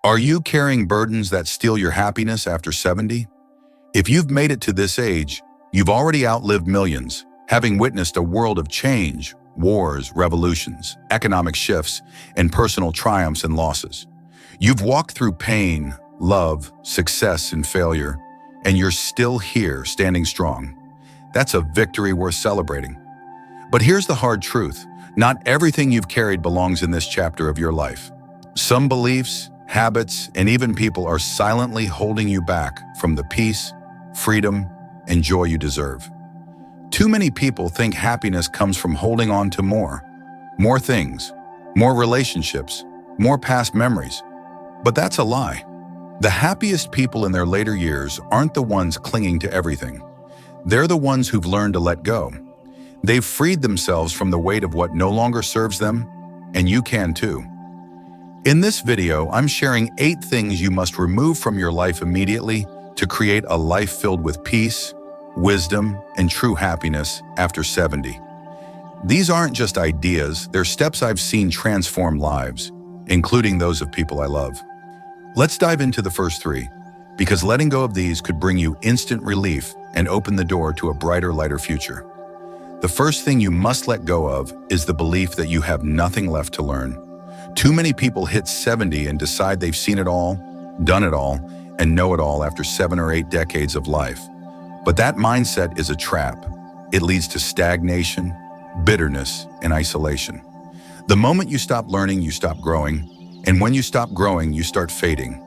Are you carrying burdens that steal your happiness after 70? If you've made it to this age, you've already outlived millions, having witnessed a world of change, wars, revolutions, economic shifts, and personal triumphs and losses. You've walked through pain, love, success, and failure, and you're still here, standing strong. That's a victory worth celebrating. But here's the hard truth. Not everything you've carried belongs in this chapter of your life. Some beliefs, habits, and even people are silently holding you back from the peace, freedom, and joy you deserve. Too many people think happiness comes from holding on to more things, more relationships, more past memories. But that's a lie. The happiest people in their later years aren't the ones clinging to everything. They're the ones who've learned to let go. They've freed themselves from the weight of what no longer serves them, and you can too. In this video, I'm sharing 8 things you must remove from your life immediately to create a life filled with peace, wisdom, and true happiness after 70. These aren't just ideas, they're steps I've seen transform lives, including those of people I love. Let's dive into the first 3, because letting go of these could bring you instant relief and open the door to a brighter, lighter future. The first thing you must let go of is the belief that you have nothing left to learn. Too many people hit 70 and decide they've seen it all, done it all, and know it all after 7 or 8 decades of life. But that mindset is a trap. It leads to stagnation, bitterness, and isolation. The moment you stop learning, you stop growing, and when you stop growing, you start fading.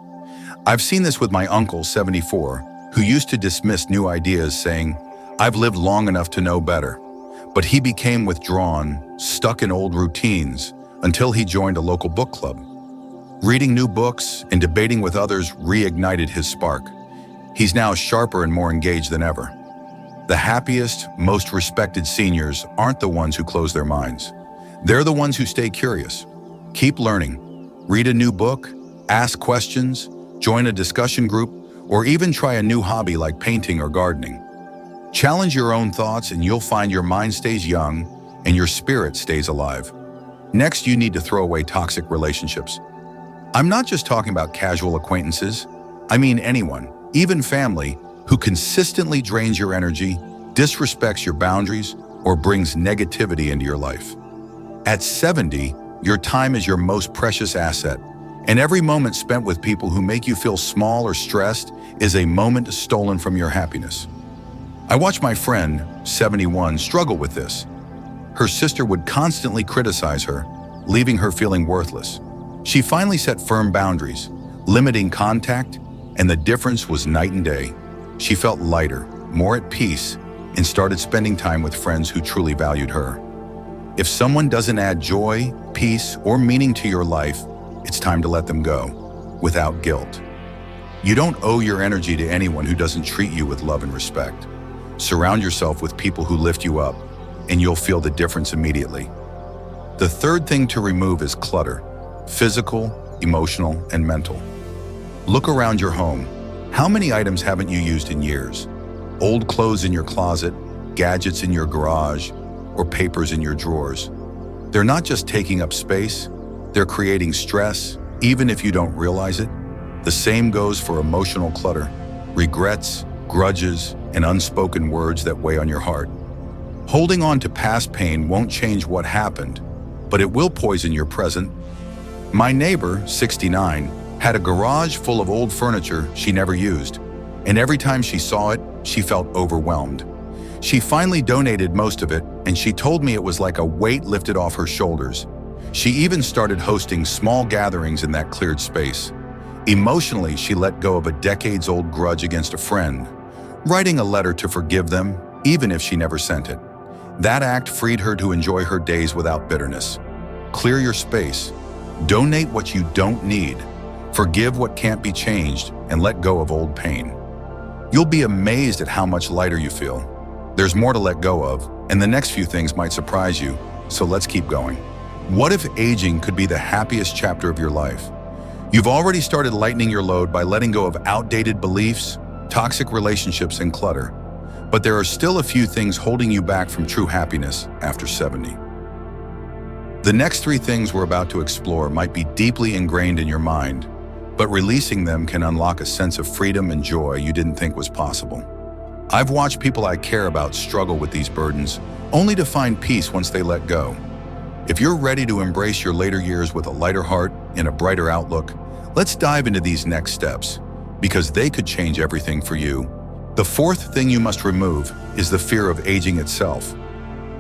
I've seen this with my uncle, 74, who used to dismiss new ideas saying, "I've lived long enough to know better." But he became withdrawn, stuck in old routines, until he joined a local book club. Reading new books and debating with others reignited his spark. He's now sharper and more engaged than ever. The happiest, most respected seniors aren't the ones who close their minds. They're the ones who stay curious. Keep learning. Read a new book, ask questions, join a discussion group, or even try a new hobby like painting or gardening. Challenge your own thoughts and you'll find your mind stays young and your spirit stays alive. Next, you need to throw away toxic relationships. I'm not just talking about casual acquaintances. I mean anyone, even family, who consistently drains your energy, disrespects your boundaries, or brings negativity into your life. At 70, your time is your most precious asset, and every moment spent with people who make you feel small or stressed is a moment stolen from your happiness. I watch my friend, 71, struggle with this. Her sister would constantly criticize her, leaving her feeling worthless. She finally set firm boundaries, limiting contact, and the difference was night and day. She felt lighter, more at peace, and started spending time with friends who truly valued her. If someone doesn't add joy, peace, or meaning to your life, it's time to let them go, without guilt. You don't owe your energy to anyone who doesn't treat you with love and respect. Surround yourself with people who lift you up, and you'll feel the difference immediately. The third thing to remove is clutter, physical, emotional, and mental. Look around your home. How many items haven't you used in years? Old clothes in your closet, gadgets in your garage, or papers in your drawers. They're not just taking up space, they're creating stress, even if you don't realize it. The same goes for emotional clutter, regrets, grudges, and unspoken words that weigh on your heart. Holding on to past pain won't change what happened, but it will poison your present. My neighbor, 69, had a garage full of old furniture she never used, and every time she saw it, she felt overwhelmed. She finally donated most of it, and she told me it was like a weight lifted off her shoulders. She even started hosting small gatherings in that cleared space. Emotionally, she let go of a decades-old grudge against a friend, writing a letter to forgive them, even if she never sent it. That act freed her to enjoy her days without bitterness. Clear your space. Donate what you don't need. Forgive what can't be changed, and let go of old pain. You'll be amazed at how much lighter you feel. There's more to let go of, and the next few things might surprise you, so let's keep going. What if aging could be the happiest chapter of your life? You've already started lightening your load by letting go of outdated beliefs, toxic relationships, and clutter. But there are still a few things holding you back from true happiness after 70. The next 3 things we're about to explore might be deeply ingrained in your mind, but releasing them can unlock a sense of freedom and joy you didn't think was possible. I've watched people I care about struggle with these burdens, only to find peace once they let go. If you're ready to embrace your later years with a lighter heart and a brighter outlook, let's dive into these next steps, because they could change everything for you. The fourth thing you must remove is the fear of aging itself.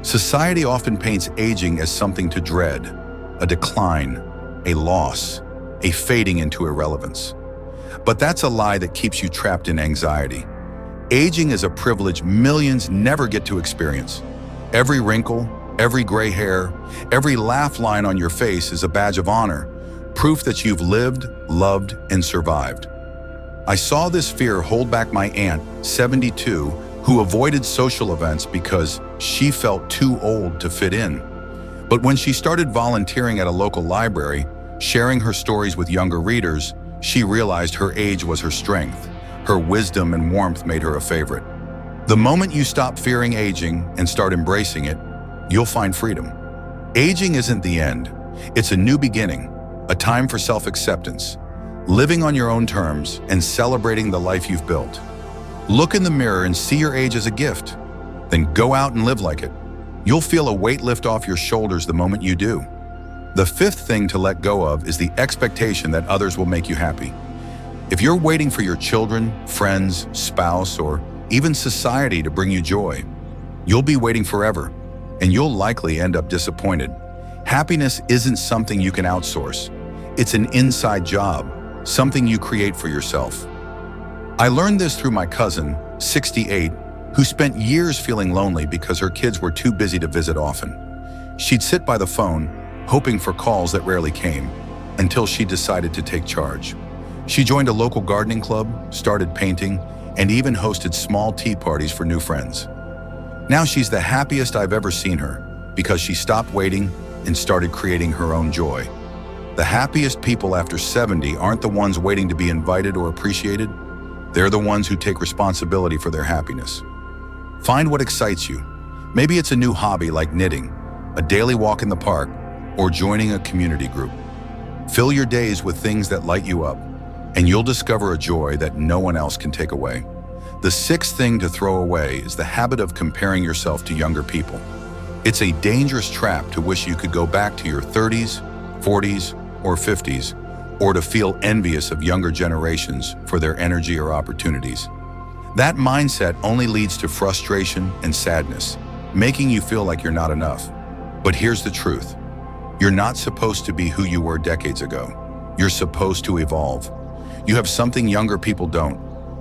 Society often paints aging as something to dread, a decline, a loss, a fading into irrelevance. But that's a lie that keeps you trapped in anxiety. Aging is a privilege millions never get to experience. Every wrinkle, every gray hair, every laugh line on your face is a badge of honor, proof that you've lived, loved, and survived. I saw this fear hold back my aunt, 72, who avoided social events because she felt too old to fit in. But when she started volunteering at a local library, sharing her stories with younger readers, she realized her age was her strength. Her wisdom and warmth made her a favorite. The moment you stop fearing aging and start embracing it, you'll find freedom. Aging isn't the end. It's a new beginning, a time for self-acceptance, living on your own terms and celebrating the life you've built. Look in the mirror and see your age as a gift. Then go out and live like it. You'll feel a weight lift off your shoulders the moment you do. The fifth thing to let go of is the expectation that others will make you happy. If you're waiting for your children, friends, spouse, or even society to bring you joy, you'll be waiting forever, and you'll likely end up disappointed. Happiness isn't something you can outsource. It's an inside job, something you create for yourself. I learned this through my cousin, 68, who spent years feeling lonely because her kids were too busy to visit often. She'd sit by the phone, hoping for calls that rarely came, until she decided to take charge. She joined a local gardening club, started painting, and even hosted small tea parties for new friends. Now she's the happiest I've ever seen her because she stopped waiting and started creating her own joy. The happiest people after 70 aren't the ones waiting to be invited or appreciated. They're the ones who take responsibility for their happiness. Find what excites you. Maybe it's a new hobby like knitting, a daily walk in the park, or joining a community group. Fill your days with things that light you up, and you'll discover a joy that no one else can take away. The sixth thing to throw away is the habit of comparing yourself to younger people. It's a dangerous trap to wish you could go back to your 30s, 40s, or 50s, or to feel envious of younger generations for their energy or opportunities. That mindset only leads to frustration and sadness, making you feel like you're not enough. But here's the truth. You're not supposed to be who you were decades ago. You're supposed to evolve. You have something younger people don't,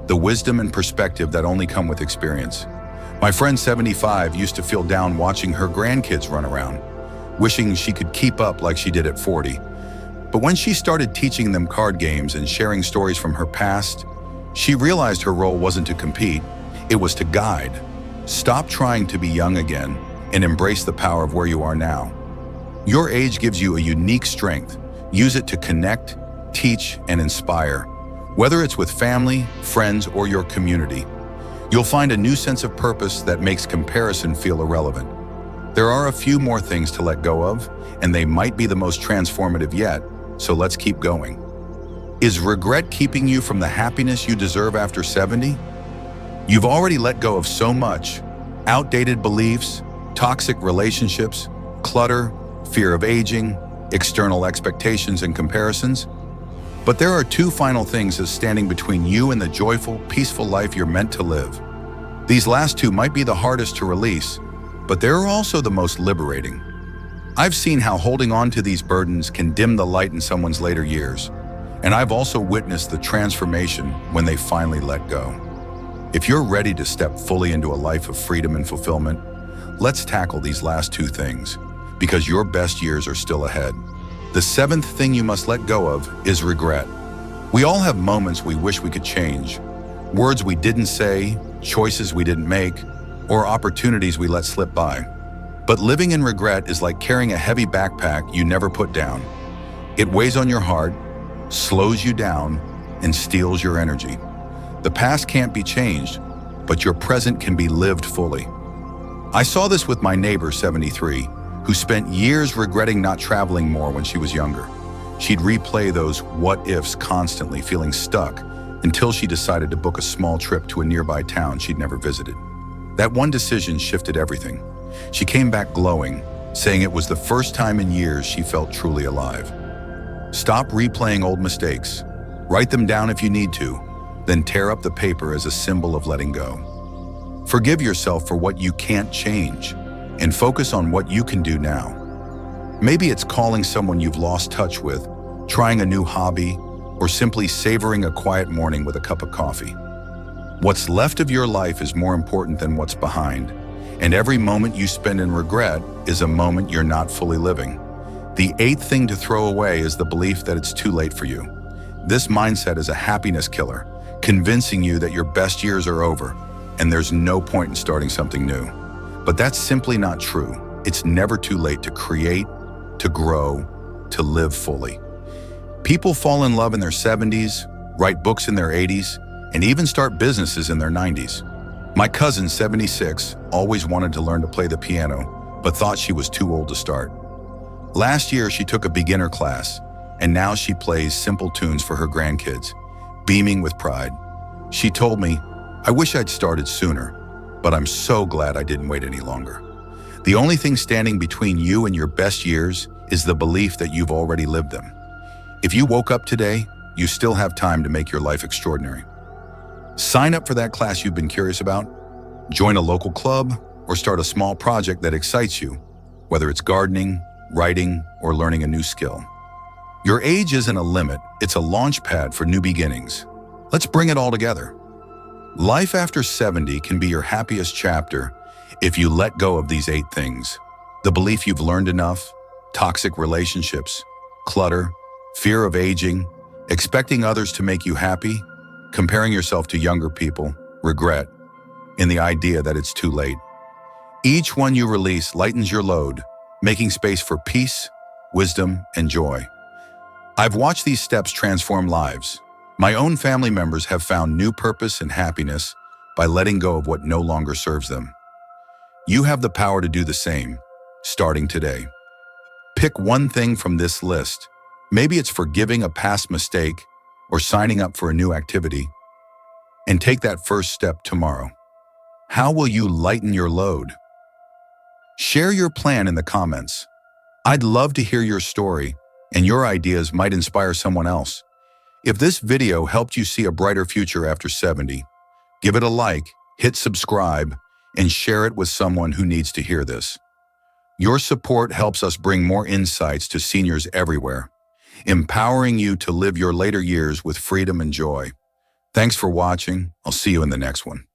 the wisdom and perspective that only come with experience. My friend 75 used to feel down watching her grandkids run around, wishing she could keep up like she did at 40. But when she started teaching them card games and sharing stories from her past, she realized her role wasn't to compete, it was to guide. Stop trying to be young again and embrace the power of where you are now. Your age gives you a unique strength. Use it to connect, teach, and inspire, whether it's with family, friends, or your community. You'll find a new sense of purpose that makes comparison feel irrelevant. There are a few more things to let go of, and they might be the most transformative yet, so let's keep going. Is regret keeping you from the happiness you deserve after 70? You've already let go of so much: outdated beliefs, toxic relationships, clutter, fear of aging, external expectations and comparisons. But there are two final things that's standing between you and the joyful, peaceful life you're meant to live. These last two might be the hardest to release, but they're also the most liberating. I've seen how holding on to these burdens can dim the light in someone's later years, and I've also witnessed the transformation when they finally let go. If you're ready to step fully into a life of freedom and fulfillment, let's tackle these last two things, because your best years are still ahead. The seventh thing you must let go of is regret. We all have moments we wish we could change, words we didn't say, choices we didn't make, or opportunities we let slip by. But living in regret is like carrying a heavy backpack you never put down. It weighs on your heart, slows you down, and steals your energy. The past can't be changed, but your present can be lived fully. I saw this with my neighbor, 73, who spent years regretting not traveling more when she was younger. She'd replay those what-ifs constantly, feeling stuck, until she decided to book a small trip to a nearby town she'd never visited. That one decision shifted everything. She came back glowing, saying it was the first time in years she felt truly alive. Stop replaying old mistakes. Write them down if you need to, then tear up the paper as a symbol of letting go. Forgive yourself for what you can't change, and focus on what you can do now. Maybe it's calling someone you've lost touch with, trying a new hobby, or simply savoring a quiet morning with a cup of coffee. What's left of your life is more important than what's behind, and every moment you spend in regret is a moment you're not fully living. The eighth thing to throw away is the belief that it's too late for you. This mindset is a happiness killer, convincing you that your best years are over, and there's no point in starting something new. But that's simply not true. It's never too late to create, to grow, to live fully. People fall in love in their 70s, write books in their 80s, and even start businesses in their 90s. My cousin, 76, always wanted to learn to play the piano, but thought she was too old to start. Last year, she took a beginner class, and now she plays simple tunes for her grandkids, beaming with pride. She told me, "I wish I'd started sooner, but I'm so glad I didn't wait any longer." The only thing standing between you and your best years is the belief that you've already lived them. If you woke up today, you still have time to make your life extraordinary. Sign up for that class you've been curious about, join a local club, or start a small project that excites you, whether it's gardening, writing, or learning a new skill. Your age isn't a limit, it's a launch pad for new beginnings. Let's bring it all together. Life after 70 can be your happiest chapter if you let go of these 8 things. The belief you've learned enough, toxic relationships, clutter, fear of aging, expecting others to make you happy, comparing yourself to younger people, regret, and the idea that it's too late. Each one you release lightens your load, making space for peace, wisdom, and joy. I've watched these steps transform lives. My own family members have found new purpose and happiness by letting go of what no longer serves them. You have the power to do the same, starting today. Pick one thing from this list. Maybe it's forgiving a past mistake or signing up for a new activity, and take that first step tomorrow. How will you lighten your load? Share your plan in the comments. I'd love to hear your story, and your ideas might inspire someone else. If this video helped you see a brighter future after 70, give it a like, hit subscribe, and share it with someone who needs to hear this. Your support helps us bring more insights to seniors everywhere, empowering you to live your later years with freedom and joy. Thanks for watching. I'll see you in the next one.